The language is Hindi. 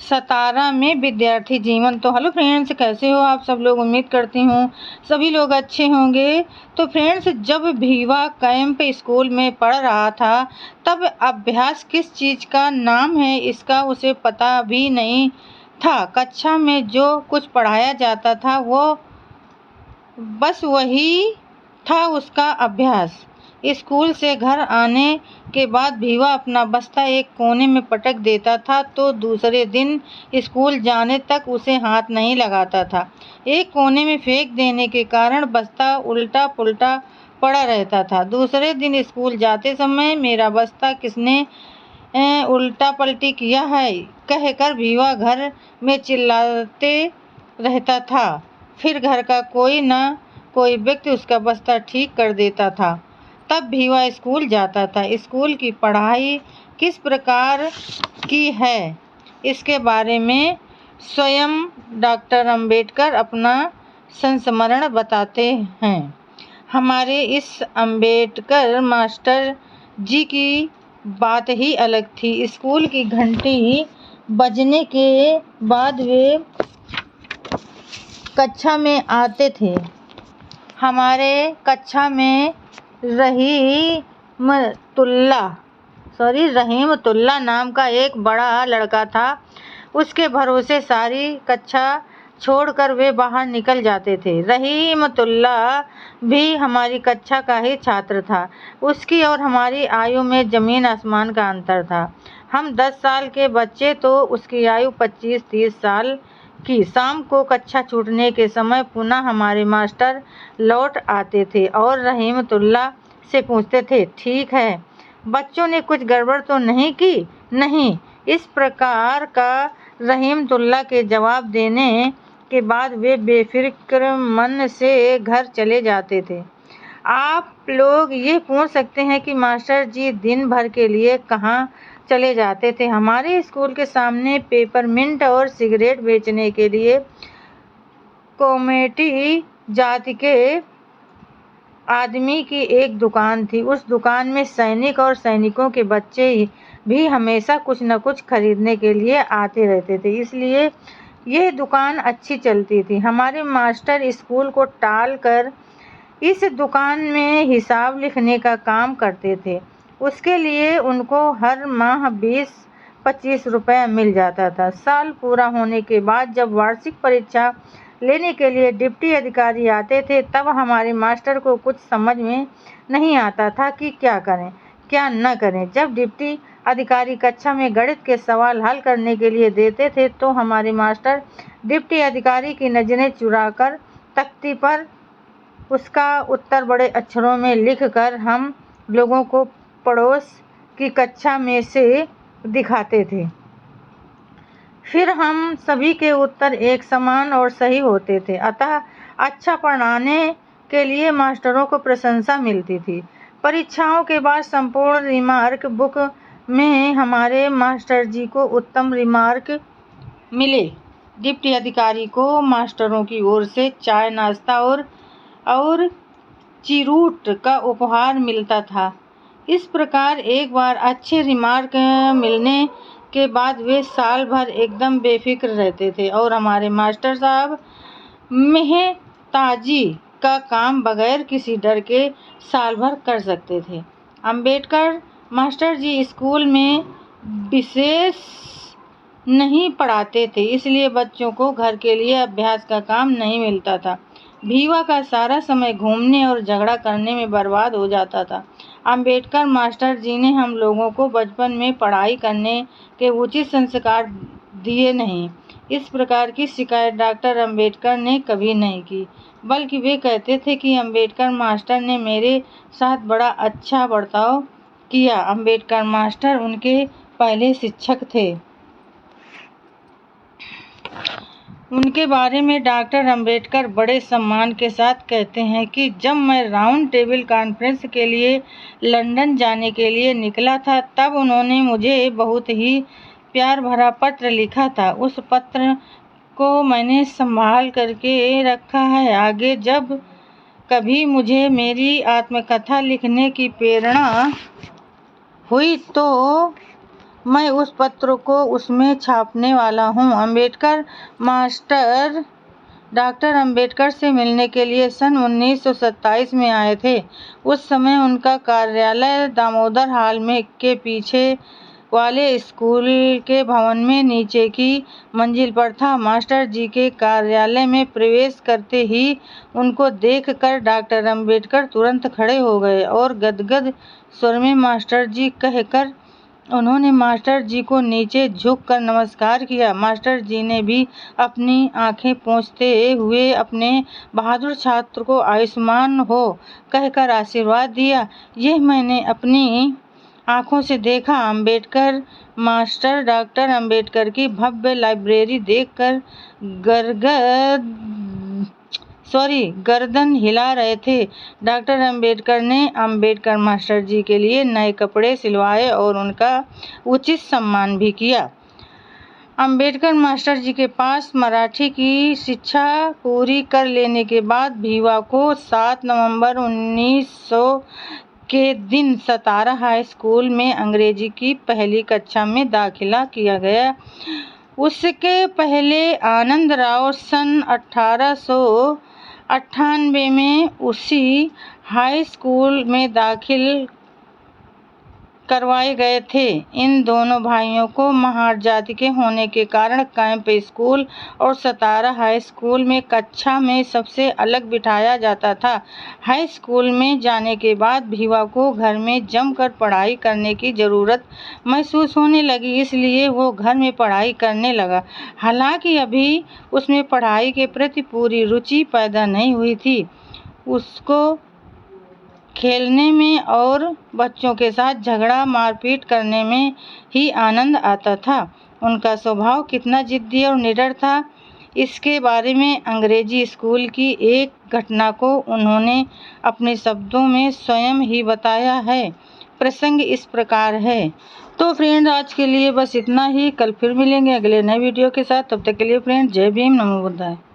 17 में विद्यार्थी जीवन। तो हेलो फ्रेंड्स, कैसे हो आप सब लोग। उम्मीद करती हूँ सभी लोग अच्छे होंगे। तो फ्रेंड्स, जब भीवा कैंप स्कूल में पढ़ रहा था तब अभ्यास किस चीज़ का नाम है इसका उसे पता भी नहीं था। कक्षा में जो कुछ पढ़ाया जाता था वो बस वही था उसका अभ्यास। स्कूल से घर आने के बाद भीवा अपना बस्ता एक कोने में पटक देता था तो दूसरे दिन स्कूल जाने तक उसे हाथ नहीं लगाता था। एक कोने में फेंक देने के कारण बस्ता उल्टा पुल्टा पड़ा रहता था। दूसरे दिन स्कूल जाते समय मेरा बस्ता किसने उल्टा पलटी किया है कहकर भीवा घर में चिल्लाते रहता था। फिर घर का कोई न कोई व्यक्ति उसका बस्ता ठीक कर देता था। तब भीवा स्कूल जाता था। स्कूल की पढ़ाई किस प्रकार की है इसके बारे में स्वयं डॉक्टर अंबेडकर अपना संस्मरण बताते हैं। हमारे इस अंबेडकर मास्टर जी की बात ही अलग थी। स्कूल की घंटी बजने के बाद वे कक्षा में आते थे। हमारे कक्षा में रहीमतुल्ला नाम का एक बड़ा लड़का था। उसके भरोसे सारी कक्षा छोड़कर वे बाहर निकल जाते थे। रहीमतुल्ला भी हमारी कक्षा का ही छात्र था। उसकी और हमारी आयु में जमीन आसमान का अंतर था। हम 10 साल के बच्चे तो उसकी आयु 25-30 साल की। शाम को कक्षा छूटने के समय पुनः हमारे मास्टर लौट आते थे और रहीमतुल्ला से पूछते थे, ठीक है, बच्चों ने कुछ गड़बड़ तो नहीं की? नहीं। इस प्रकार का रहीमतुल्ला के जवाब देने के बाद वे बेफिक्र मन से घर चले जाते थे। आप लोग ये पूछ सकते हैं कि मास्टर जी दिन भर के लिए कहाँ चले जाते थे। हमारे स्कूल के सामने पेपरमिंट और सिगरेट बेचने के लिए कमेटी जाति के आदमी की एक दुकान थी। उस दुकान में सैनिक और सैनिकों के बच्चे भी हमेशा कुछ न कुछ खरीदने के लिए आते रहते थे, इसलिए यह दुकान अच्छी चलती थी। हमारे मास्टर स्कूल को टाल कर इस दुकान में हिसाब लिखने का काम करते थे। उसके लिए उनको हर माह 20-25 रुपये मिल जाता था। साल पूरा होने के बाद जब वार्षिक परीक्षा लेने के लिए डिप्टी अधिकारी आते थे तब हमारे मास्टर को कुछ समझ में नहीं आता था कि क्या करें क्या न करें। जब डिप्टी अधिकारी कक्षा में गणित के सवाल हल करने के लिए देते थे तो हमारे मास्टर डिप्टी अधिकारी की नज़रें चुराकर तख्ती पर उसका उत्तर बड़े अक्षरों में लिखकर हम लोगों को पड़ोस की कक्षा में से दिखाते थे। फिर हम सभी के उत्तर एक समान और सही होते थे, अतः अच्छा पढ़ाने के लिए मास्टरों को प्रशंसा मिलती थी। परीक्षाओं के बाद संपूर्ण रिमार्क बुक में हमारे मास्टर जी को उत्तम रिमार्क मिले। डिप्टी अधिकारी को मास्टरों की ओर से चाय, नाश्ता और चिरूट का उपहार मिलता था। इस प्रकार एक बार अच्छे रिमार्क मिलने के बाद वे साल भर एकदम बेफिक्र रहते थे और हमारे मास्टर साहब मेहताजी का काम बगैर किसी डर के साल भर कर सकते थे। अंबेडकर मास्टर जी स्कूल में विशेष नहीं पढ़ाते थे, इसलिए बच्चों को घर के लिए अभ्यास का काम नहीं मिलता था। भीवा का सारा समय घूमने और झगड़ा करने में बर्बाद हो जाता था। अंबेडकर मास्टर जी ने हम लोगों को बचपन में पढ़ाई करने के उचित संस्कार दिए नहीं। इस प्रकार की शिकायत डॉक्टर अंबेडकर ने कभी नहीं की, बल्कि वे कहते थे कि अंबेडकर मास्टर ने मेरे साथ बड़ा अच्छा बर्ताव किया। अंबेडकर मास्टर उनके पहले शिक्षक थे। उनके बारे में डॉक्टर अंबेडकर बड़े सम्मान के साथ कहते हैं कि जब मैं राउंड टेबल कॉन्फ्रेंस के लिए लंदन जाने के लिए निकला था तब उन्होंने मुझे बहुत ही प्यार भरा पत्र लिखा था। उस पत्र को मैंने संभाल करके रखा है। आगे जब कभी मुझे मेरी आत्मकथा लिखने की प्रेरणा हुई तो मैं उस पत्र को उसमें छापने वाला हूँ। अम्बेडकर मास्टर डॉक्टर अम्बेडकर से मिलने के लिए सन 1927 में आए थे। उस समय उनका कार्यालय दामोदर हॉल में के पीछे वाले स्कूल के भवन में नीचे की मंजिल पर था। मास्टर जी के कार्यालय में प्रवेश करते ही उनको देखकर डॉक्टर अम्बेडकर तुरंत खड़े हो गए और गदगद स्वर में मास्टर जी कहकर उन्होंने मास्टर जी को नीचे झुककर नमस्कार किया। मास्टर जी ने भी अपनी आंखें पोंछते हुए अपने बहादुर छात्र को आयुष्मान हो कहकर आशीर्वाद दिया। यह मैंने अपनी आंखों से देखा। अम्बेडकर मास्टर डॉक्टर अम्बेडकर की भव्य लाइब्रेरी देखकर गर्दन हिला रहे थे। डॉक्टर अम्बेडकर ने अम्बेडकर मास्टर जी के लिए नए कपड़े सिलवाए और उनका उचित सम्मान भी किया। अम्बेडकर मास्टर जी के पास मराठी की शिक्षा पूरी कर लेने के बाद भीवा को 7 नवंबर 1900 के दिन सतारा हाई स्कूल में अंग्रेजी की पहली कक्षा में दाखिला किया गया। उसके पहले आनंद राव सन 1898 में उसी हाई स्कूल में दाखिल करवाए गए थे। इन दोनों भाइयों को महार जाति के होने के कारण कैंप स्कूल और सतारा हाई स्कूल में कक्षा में सबसे अलग बिठाया जाता था। हाई स्कूल में जाने के बाद भीवा को घर में जमकर पढ़ाई करने की ज़रूरत महसूस होने लगी, इसलिए वो घर में पढ़ाई करने लगा। हालांकि अभी उसमें पढ़ाई के प्रति पूरी रुचि पैदा नहीं हुई थी। उसको खेलने में और बच्चों के साथ झगड़ा मारपीट करने में ही आनंद आता था। उनका स्वभाव कितना जिद्दी और निडर था, इसके बारे में अंग्रेजी स्कूल की एक घटना को उन्होंने अपने शब्दों में स्वयं ही बताया है। प्रसंग इस प्रकार है। तो फ्रेंड, आज के लिए बस इतना ही। कल फिर मिलेंगे अगले नए वीडियो के साथ। तब तक के लिए फ्रेंड, जय भीम, नमो बुद्धाय।